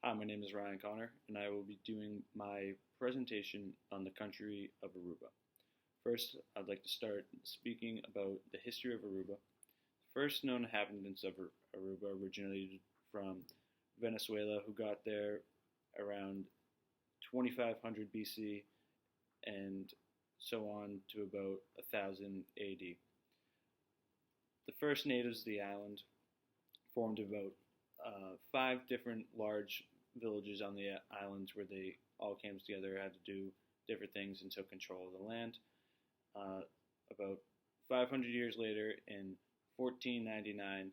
Hi, my name is Ryan Connor, and I will be doing my presentation on the country of Aruba. First, I'd like to start speaking about the history of Aruba. First known inhabitants of Aruba originated from Venezuela, who got there around 2500 BC and so on to about 1000 AD. The first natives of the island formed about five different large villages on the islands where they all came together, had to do different things, and took control of the land. About 500 years later, in 1499,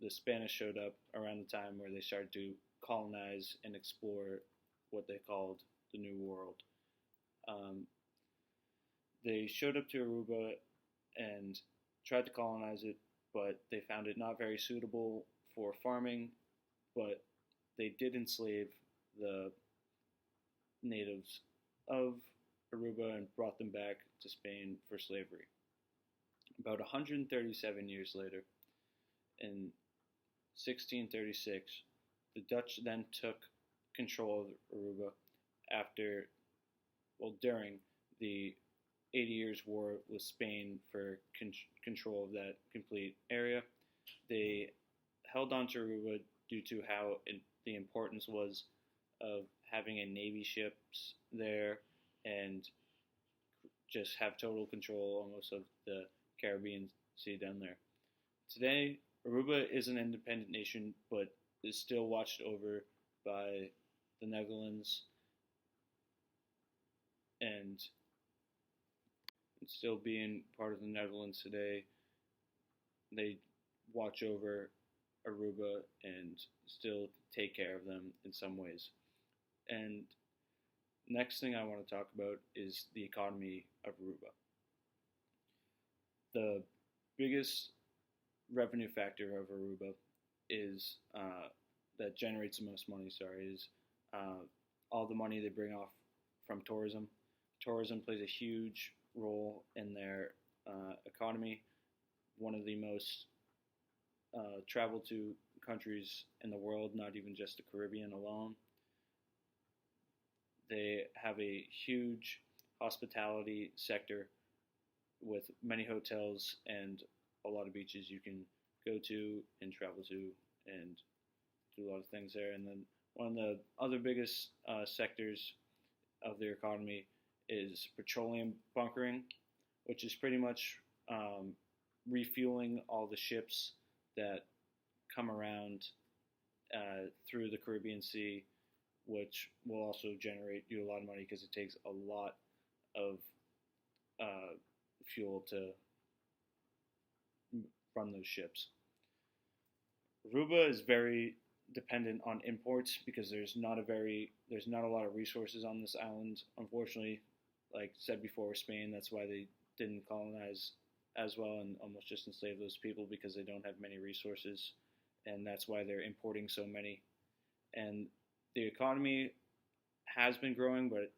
the Spanish showed up around the time where they started to colonize and explore what they called the New World. They showed up to Aruba and tried to colonize it, but they found it not very suitable for farming, but they did enslave the natives of Aruba and brought them back to Spain for slavery. About 137 years later, in 1636, the Dutch then took control of Aruba during the 80 Years' War with Spain for control of that complete area. They held on to Aruba due to the importance was of having a Navy ships there and just have total control almost of the Caribbean Sea down there. Today, Aruba is an independent nation, but is still watched over by the Netherlands, and still being part of the Netherlands today, they watch over Aruba and still take care of them in some ways. And next thing I want to talk about is the economy of Aruba. The biggest revenue factor of Aruba is that generates the most money. Is all the money they bring off from tourism. Tourism plays a huge role in their economy. One of the most traveled to countries in the world, not even just the Caribbean alone. They have a huge hospitality sector with many hotels and a lot of beaches you can go to and travel to and do a lot of things there. And then one of the other biggest sectors of their economy is petroleum bunkering, which is pretty much refueling all the ships that come around through the Caribbean Sea, which will also generate you a lot of money because it takes a lot of fuel to run those ships. Aruba is very dependent on imports because there's not a lot of resources on this island. Unfortunately, like said before, with Spain, that's why they didn't colonize as well and almost just enslave those people because they don't have many resources, and that's why they're importing so many. And the economy has been growing, but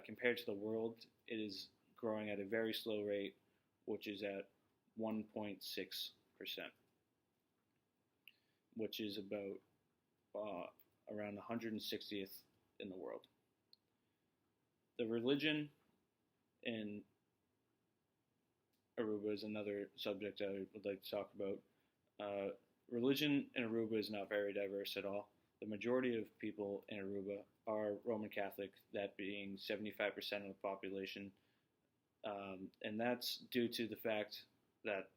compared to the world, it is growing at a very slow rate, which is at 1.6%, which is about around 160th in the world. The religion in Aruba is another subject I would like to talk about. Religion in Aruba is not very diverse at all. The majority of people in Aruba are Roman Catholic, that being 75% of the population. And that's due to the fact that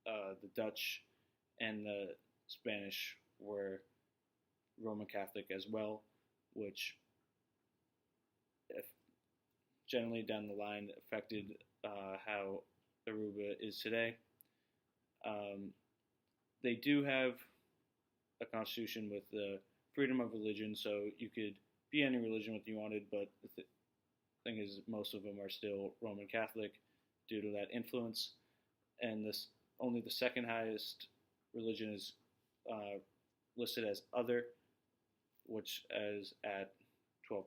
the Dutch and the Spanish were Roman Catholic as well, which generally down the line affected how Aruba is today. They do have a constitution with the freedom of religion, so you could be any religion what you wanted, but the thing is most of them are still Roman Catholic due to that influence. And only the second highest religion is listed as other, which is at 12%.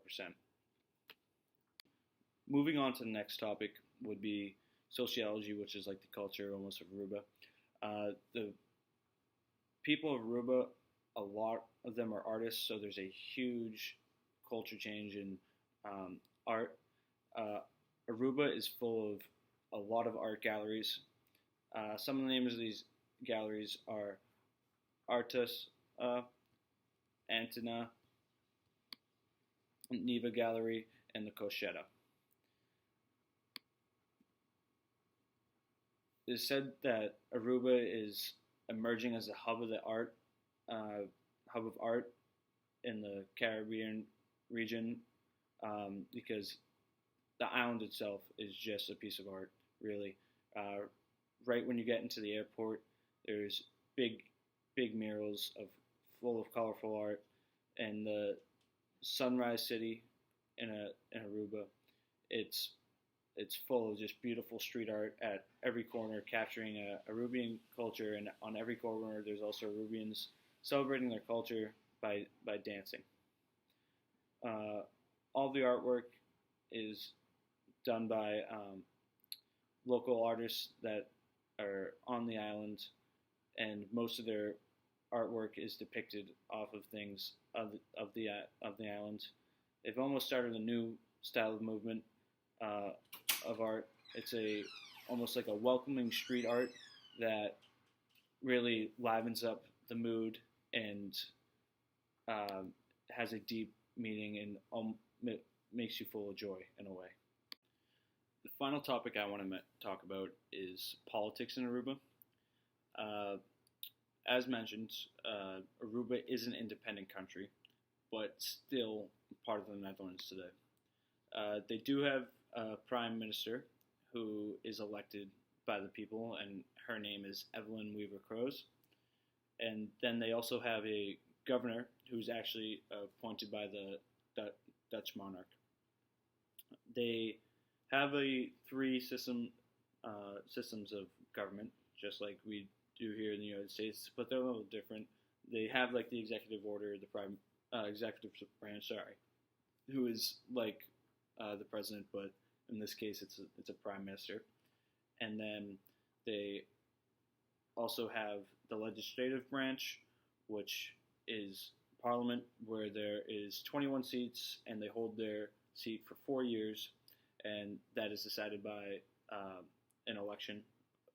Moving on to the next topic would be sociology, which is like the culture almost of Aruba. The people of Aruba a lot of them are artists, so there's a huge culture change in art. Uh, Aruba is full of a lot of art galleries. Some of the names of these galleries are Artus, Antina, Neva Gallery, and the Cochetta. It is said that Aruba is emerging as a hub of art in the Caribbean region, because the island itself is just a piece of art, really. Right when you get into the airport, there's big murals full of colorful art, and the Sunrise City in Aruba, it's full of just beautiful street art at every corner, capturing Arubian culture, and on every corner there's also Arubians celebrating their culture by dancing. All the artwork is done by local artists that are on the island, and most of their artwork is depicted off of things of the island. They've almost started a new style of movement of art. It's almost like a welcoming street art that really livens up the mood and has a deep meaning and makes you full of joy in a way. The final topic I want to talk about is politics in Aruba. As mentioned, Aruba is an independent country, but still part of the Netherlands today. They do have a prime minister who is elected by the people, and her name is Evelyn Weaver-Kroes. And then they also have a governor who's actually appointed by the Dutch monarch. They have three systems of government, just like we do here in the United States, but they're a little different. They have like the executive order, the executive branch, who is like the president, but in this case it's a prime minister. And then they also have the legislative branch, which is parliament, where there is 21 seats, and they hold their seat for 4 years, and that is decided by an election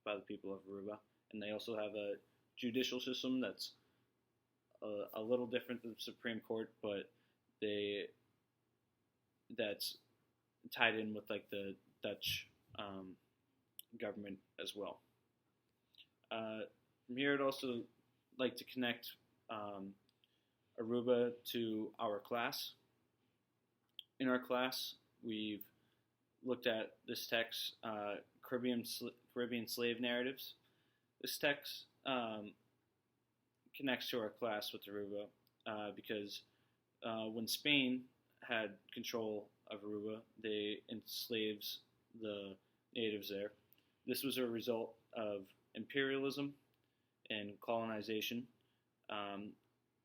by the people of Aruba. And they also have a judicial system that's a little different than the Supreme Court, but that's tied in with like the Dutch government as well. From here, I'd also like to connect Aruba to our class. In our class, we've looked at this text, Caribbean Slave Narratives. This text connects to our class with Aruba because when Spain had control of Aruba, they enslaved the natives there. This was a result of imperialism and colonization.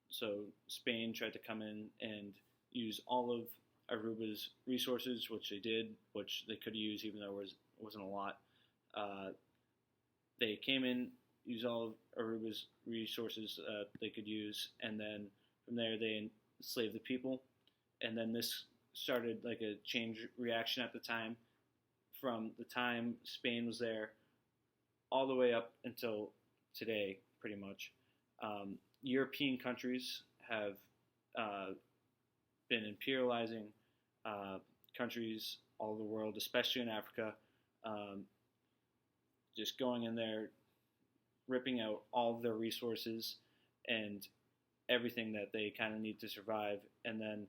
So Spain tried to come in and use all of Aruba's resources, which they did, which they could use even though it wasn't a lot. They came in, used all of Aruba's resources they could use, and then from there they enslaved the people. And then this started like a chain reaction at the time, from the time Spain was there all the way up until today, pretty much. European countries have been imperializing countries all over the world, especially in Africa, just going in there, ripping out all of their resources and everything that they kind of need to survive. And then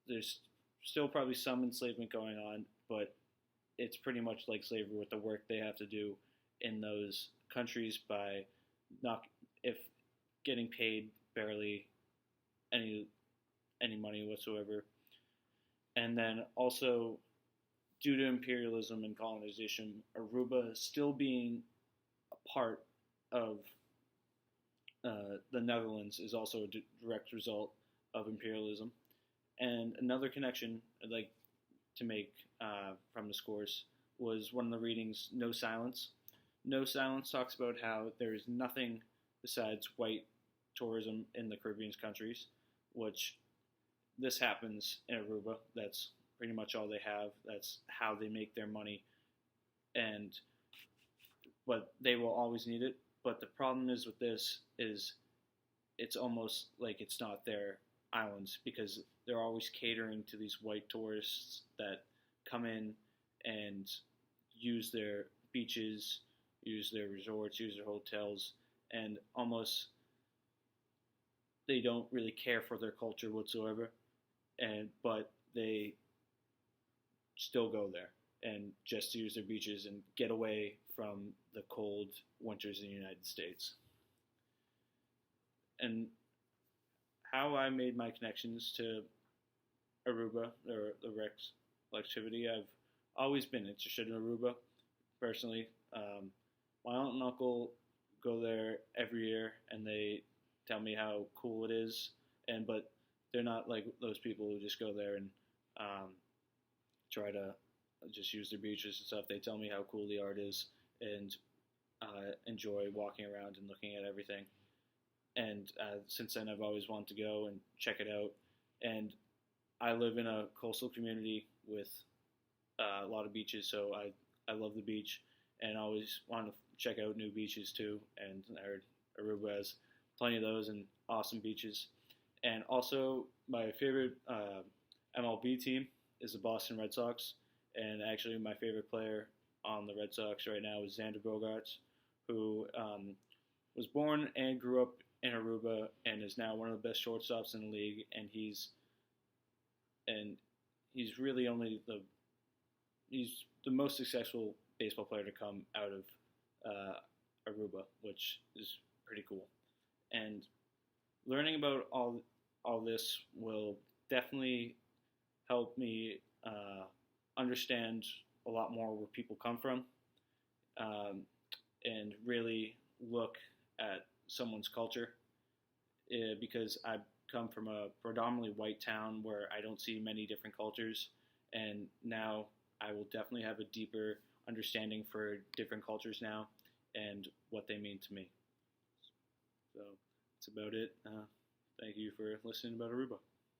there's still probably some enslavement going on, but it's pretty much like slavery with the work they have to do in those countries by if getting paid barely any money whatsoever. And then also, due to imperialism and colonization, Aruba still being a part of the Netherlands is also a direct result of imperialism. And another connection I'd like to make from this course was one of the readings, No Silence. No Silence talks about how there is nothing besides white tourism in the Caribbean countries, which this happens in Aruba. That's pretty much all they have. That's how they make their money, and but they will always need it. But the problem is with this is it's almost like it's not their islands because they're always catering to these white tourists that come in and use their beaches, use their resorts, use their hotels, and almost they don't really care for their culture whatsoever, and but they still go there and just to use their beaches and get away from the cold winters in the United States. And how I made my connections to Aruba or the Rex activity, I've always been interested in Aruba personally. My aunt and uncle go there every year, and they tell me how cool it is. And but they're not like those people who just go there and try to just use their beaches and stuff. They tell me how cool the art is and enjoy walking around and looking at everything. And since then, I've always wanted to go and check it out. And I live in a coastal community with a lot of beaches, so I love the beach and always want to check out new beaches too. And I heard Aruba has plenty of those and awesome beaches. And also, my favorite MLB team is the Boston Red Sox. And actually, my favorite player on the Red Sox right now is Xander Bogaerts, who was born and grew up in Aruba and is now one of the best shortstops in the league. And he's really he's the most successful baseball player to come out of Aruba, which is pretty cool. And learning about all this will definitely help me understand a lot more where people come from, and really look at someone's culture, because I come from a predominantly white town where I don't see many different cultures, and now I will definitely have a deeper understanding for different cultures now and what they mean to me. So that's about it. Thank you for listening about Aruba.